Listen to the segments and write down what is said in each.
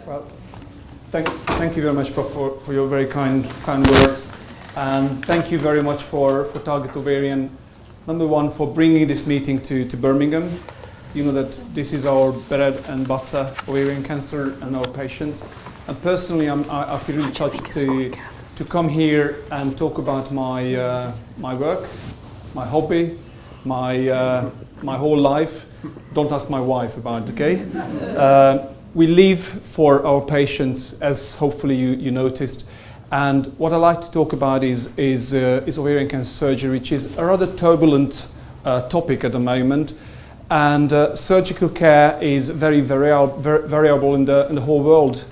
Well, thank you very much, Prof, for your very kind words. And thank you very much for Target Ovarian, number one, for bringing this meeting to Birmingham. You know that this is our bread and butter, ovarian cancer and our patients. And personally, I feel really touched to come here and talk about my my work, my hobby, my whole life. Don't ask my wife about it, okay? We live for our patients, as hopefully you noticed. And what I like to talk about is ovarian cancer surgery, which is a rather turbulent topic at the moment. And surgical care is very variable in the whole world,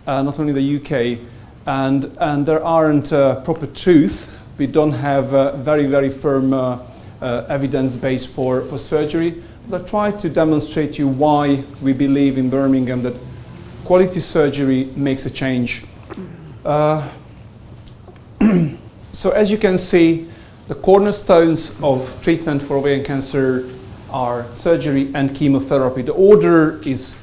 not only the UK. And there aren't proper truth. We don't have very firm evidence base for surgery. But I try to demonstrate you why we believe in Birmingham that quality surgery makes a change. So as you can see, the cornerstones of treatment for ovarian cancer are surgery and chemotherapy. The order is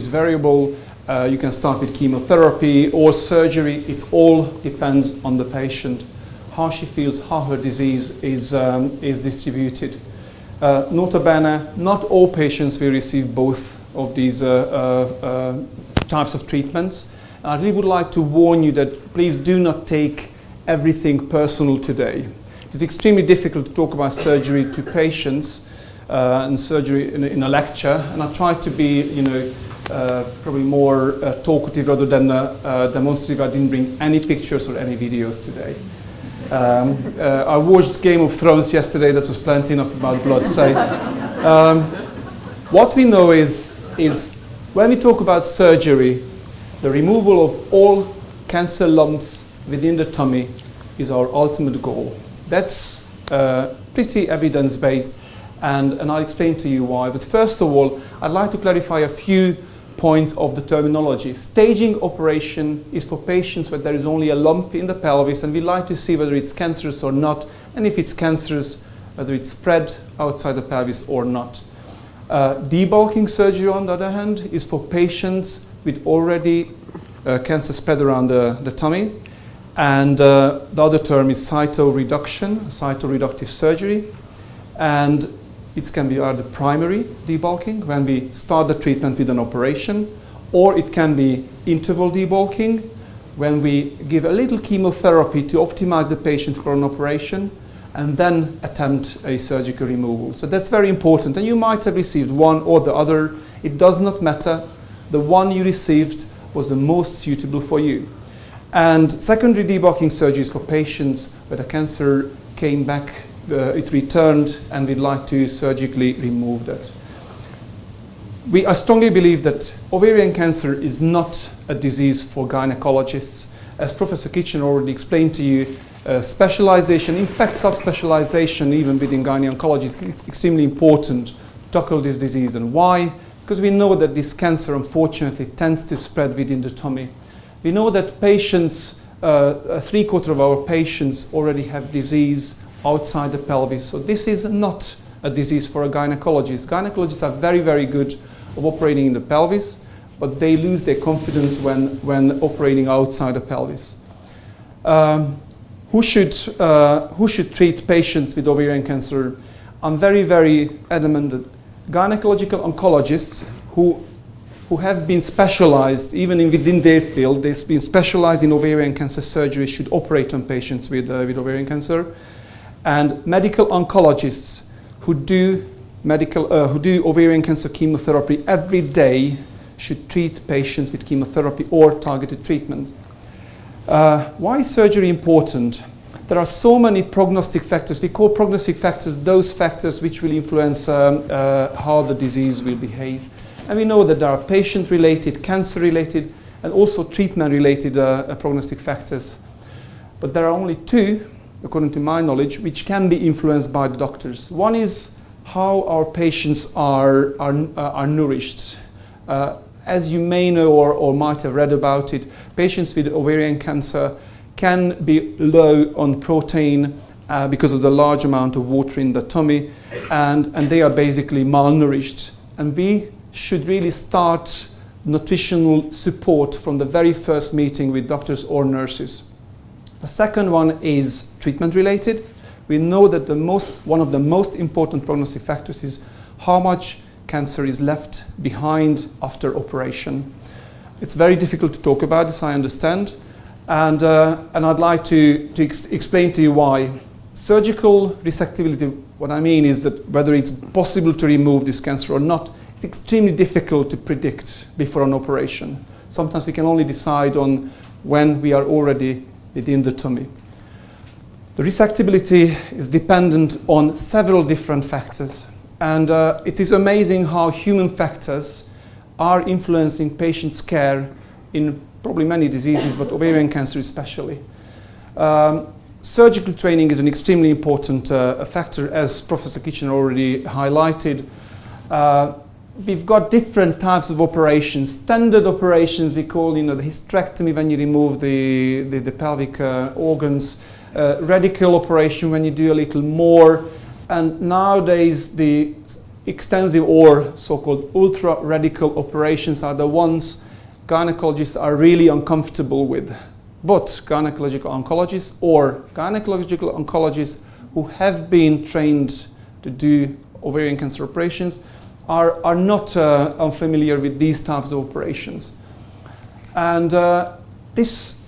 variable. You can start with chemotherapy or surgery. It all depends on the patient, how she feels, how her disease is distributed. Nota bene, not all patients will receive both of these types of treatments. I really would like to warn you that please do not take everything personal today. It's extremely difficult to talk about surgery to patients and surgery in a lecture, and I try to be, probably more talkative rather than demonstrative. I didn't bring any pictures or any videos today. I watched Game of Thrones yesterday. That was plenty enough about blood. So, what we know is when we talk about surgery, the removal of all cancer lumps within the tummy is our ultimate goal. That's pretty evidence-based, and I'll explain to you why. But first of all, I'd like to clarify a few points of the terminology. Staging operation is for patients where there is only a lump in the pelvis, and we like to see whether it's cancerous or not, and if it's cancerous, whether it's spread outside the pelvis or not. Debulking surgery, on the other hand, is for patients with already cancer spread around the tummy, and the other term is cytoreduction, cytoreductive surgery, and it can be either primary debulking, when we start the treatment with an operation, or it can be interval debulking, when we give a little chemotherapy to optimize the patient for an operation, and then attempt a surgical removal. So that's very important. And you might have received one or the other. It does not matter. The one you received was the most suitable for you. And secondary debulking surgery is for patients where the cancer came back, it returned, and we'd like to surgically remove that. I strongly believe that ovarian cancer is not a disease for gynecologists. As Professor Kitchen already explained to you, specialization, in fact subspecialization even within gynecology is extremely important to tackle this disease. And why? Because we know that this cancer unfortunately tends to spread within the tummy. We know that patients, 3/4 of our patients already have disease outside the pelvis. So this is not a disease for a gynecologist. Gynecologists are very good of operating in the pelvis, but they lose their confidence when operating outside the pelvis. Who should treat patients with ovarian cancer? I'm very adamant that gynecological oncologists who have been specialized, even within their field, they've been specialized in ovarian cancer surgery, should operate on patients with ovarian cancer. And medical oncologists who do ovarian cancer chemotherapy every day should treat patients with chemotherapy or targeted treatments. Why is surgery important? There are so many prognostic factors. We call prognostic factors those factors which will influence how the disease will behave. And we know that there are patient-related, cancer-related, and also treatment-related prognostic factors. But there are only two, according to my knowledge, which can be influenced by the doctors. One is how our patients are nourished. As you may know or might have read about it, patients with ovarian cancer can be low on protein because of the large amount of water in the tummy, and they are basically malnourished. And we should really start nutritional support from the very first meeting with doctors or nurses. The second one is treatment related. We know that one of the most important prognostic factors is how much cancer is left behind after operation. It's very difficult to talk about this, I understand, and I'd like to explain to you why. Surgical resectability, what I mean is that whether it's possible to remove this cancer or not, it's extremely difficult to predict before an operation. Sometimes we can only decide on when we are already within the tummy. The resectability is dependent on several different factors, and it is amazing how human factors are influencing patients' care in probably many diseases, but ovarian cancer especially. Surgical training is an extremely important factor, as Professor Kitchener already highlighted. We've got different types of operations. Standard operations we call, the hysterectomy when you remove the pelvic organs, radical operation when you do a little more, and nowadays the extensive or so-called ultra-radical operations are the ones gynecologists are really uncomfortable with. But gynecological oncologists or gynecological oncologists who have been trained to do ovarian cancer operations are not unfamiliar with these types of operations. And this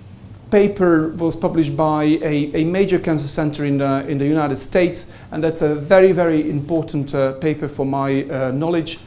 paper was published by a major cancer center in the United States, and that's a very, very important paper for my knowledge.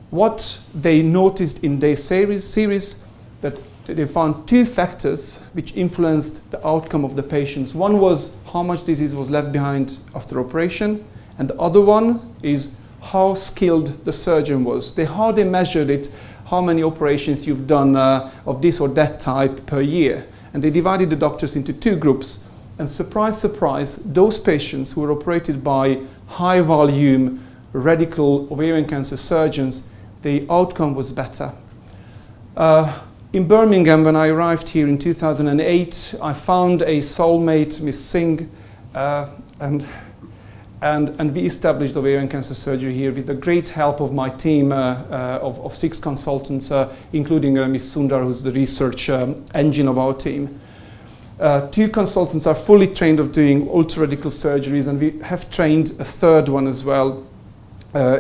What they noticed in their series that they found two factors which influenced the outcome of the patients. One was how much disease was left behind after operation, and the other one is how skilled the surgeon was. How they measured it, how many operations you've done of this or that type per year. And they divided the doctors into two groups. And surprise, surprise, those patients who were operated by high volume radical ovarian cancer surgeons, the outcome was better. In Birmingham, when I arrived here in 2008, I found a soulmate, Miss Singh, and we established ovarian cancer surgery here with the great help of my team of 6 consultants, including Ms. Sundar, who's the research engine of our team. 2 consultants are fully trained of doing ultra-radical surgeries, and we have trained a third one as well.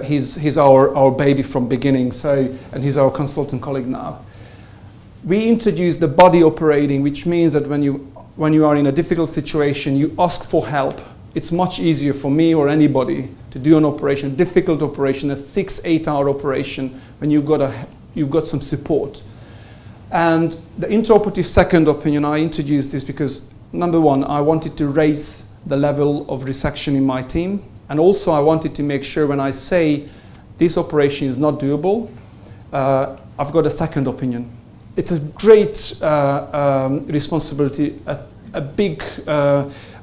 He's our baby from beginning, and he's our consultant colleague now. We introduced the body operating, which means that when you are in a difficult situation, you ask for help. It's much easier for me or anybody to do an operation, difficult operation, a 6-8 hour operation, when you've got some support. And the intraoperative second opinion, I introduced this because, number one, I wanted to raise the level of resection in my team, and also I wanted to make sure when I say this operation is not doable, I've got a second opinion. It's a great responsibility, a big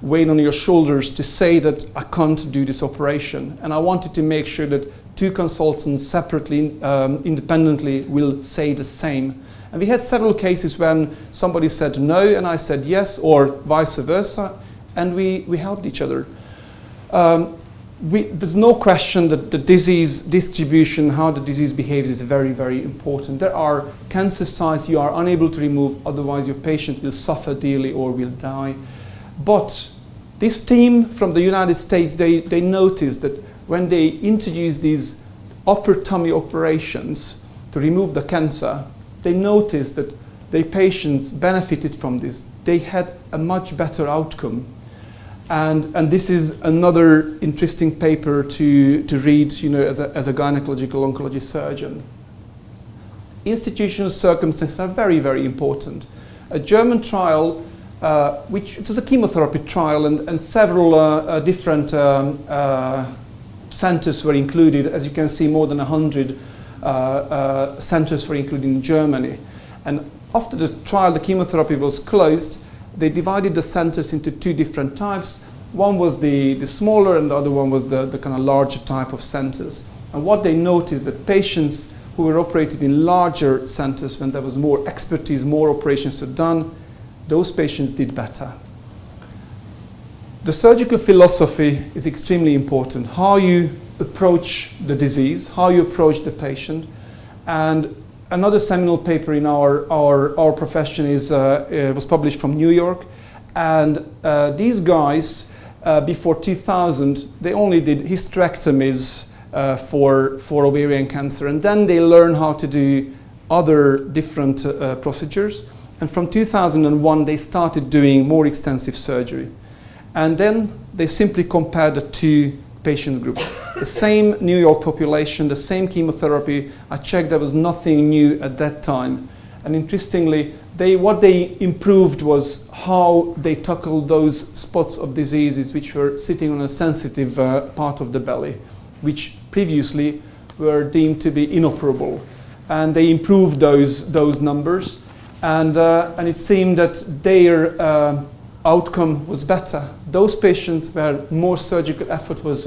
weight on your shoulders to say that I can't do this operation. And I wanted to make sure that 2 consultants separately, independently, will say the same. And we had several cases when somebody said no and I said yes, or vice versa, and we helped each other. There's no question that the disease distribution, how the disease behaves, is very, very important. There are cancer sites you are unable to remove, otherwise your patient will suffer dearly or will die. But this team from the United States, they noticed that when they introduced these upper tummy operations to remove the cancer, they noticed that their patients benefited from this. They had a much better outcome. And this is another interesting paper to read, as a gynecological oncology surgeon. Institutional circumstances are very, very important. A German trial, which it was a chemotherapy trial, and several different centers were included. As you can see, more than 100 centers were included in Germany. And after the trial, the chemotherapy was closed. They divided the centers into 2 different types. One was the smaller, and the other one was the kind of larger type of centers. And what they noticed, that patients who were operated in larger centers, when there was more expertise, more operations were done, those patients did better. The surgical philosophy is extremely important. How you approach the disease, how you approach the patient, and another seminal paper in our profession was published from New York, and these guys before 2000 they only did hysterectomies for ovarian cancer, and then they learned how to do other different procedures, and from 2001 they started doing more extensive surgery, and then they simply compared the two patient groups. The same New York population, the same chemotherapy. I checked, there was nothing new at that time. And interestingly, what they improved was how they tackled those spots of diseases which were sitting on a sensitive part of the belly, which previously were deemed to be inoperable. And they improved those numbers. And it seemed that their outcome was better. Those patients where more surgical effort was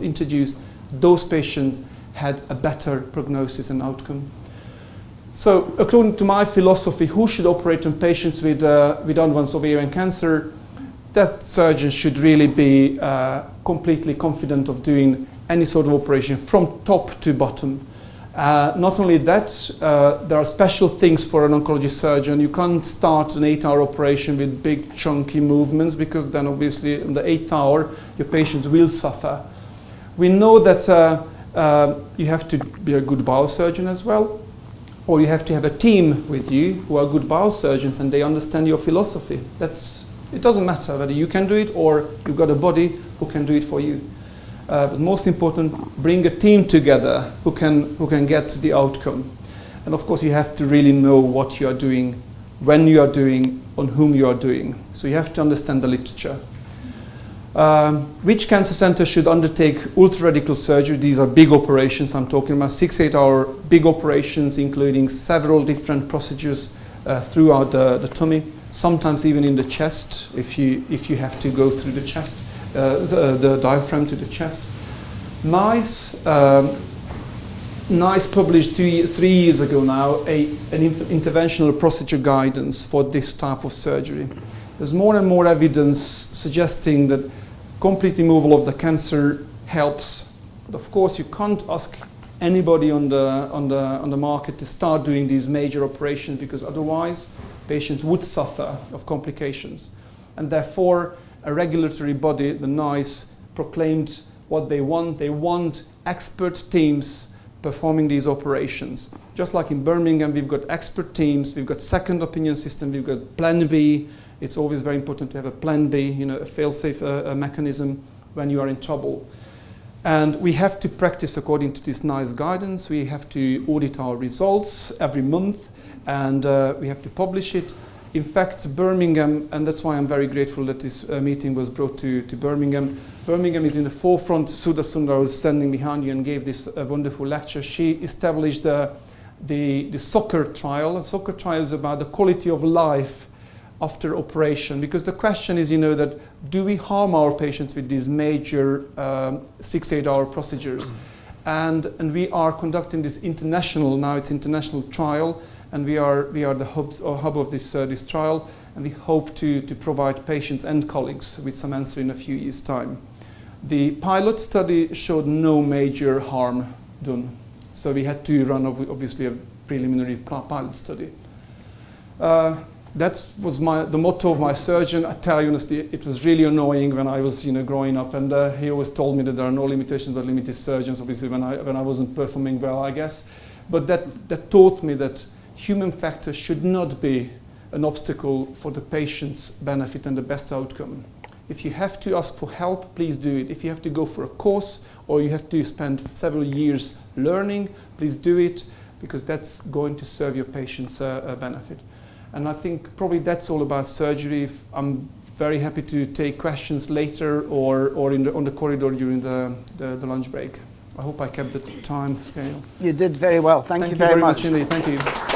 introduced, those patients had a better prognosis and outcome. So according to my philosophy, who should operate on patients with advanced ovarian cancer? That surgeon should really be completely confident of doing any sort of operation from top to bottom. Not only that, there are special things for an oncology surgeon. You can't start an 8-hour operation with big chunky movements, because then obviously in the 8th hour your patient will suffer. We know that you have to be a good bowel surgeon as well, or you have to have a team with you who are good bowel surgeons and they understand your philosophy. It doesn't matter whether you can do it or you've got a body who can do it for you. But most important, bring a team together who can get the outcome. And of course, you have to really know what you are doing, when you are doing, on whom you are doing. So you have to understand the literature. Which cancer center should undertake ultraradical surgery? These are big operations. I'm talking about 6-8 hour big operations, including several different procedures throughout the tummy, sometimes even in the chest, if you have to go through the chest. The diaphragm to the chest. NICE published 3 years ago now an interventional procedure guidance for this type of surgery. There's more and more evidence suggesting that complete removal of the cancer helps. But of course, you can't ask anybody on the market to start doing these major operations, because otherwise patients would suffer of complications. And therefore, a regulatory body, the NICE, proclaimed what they want. They want expert teams performing these operations. Just like in Birmingham, we've got expert teams, we've got second opinion system, we've got plan B. It's always very important to have a plan B, a fail-safe mechanism when you are in trouble. And we have to practice according to this NICE guidance. We have to audit our results every month, and we have to publish it. In fact, Birmingham, and that's why I'm very grateful that this meeting was brought to Birmingham. Birmingham is in the forefront. Sudha Sundar was standing behind you and gave this wonderful lecture. She established the soccer trial. A soccer trial is about the quality of life after operation, because the question is, that do we harm our patients with these major 6-8 hour procedures? And we are conducting this international trial. And we are the hub of this trial, and we hope to provide patients and colleagues with some answer in a few years' time. The pilot study showed no major harm done, so we had to run obviously a preliminary pilot study. That was the motto of my surgeon. I tell you honestly, it was really annoying when I was growing up, and he always told me that there are no limitations but limited surgeons. Obviously, when I wasn't performing well, I guess, but that taught me that human factors should not be an obstacle for the patient's benefit and the best outcome. If you have to ask for help, please do it. If you have to go for a course or you have to spend several years learning, please do it, because that's going to serve your patient's benefit. And I think probably that's all about surgery. I'm very happy to take questions later or on the corridor during the lunch break. I hope I kept the time scale. You did very well. Thank you very much. Thank you very much indeed. Thank you.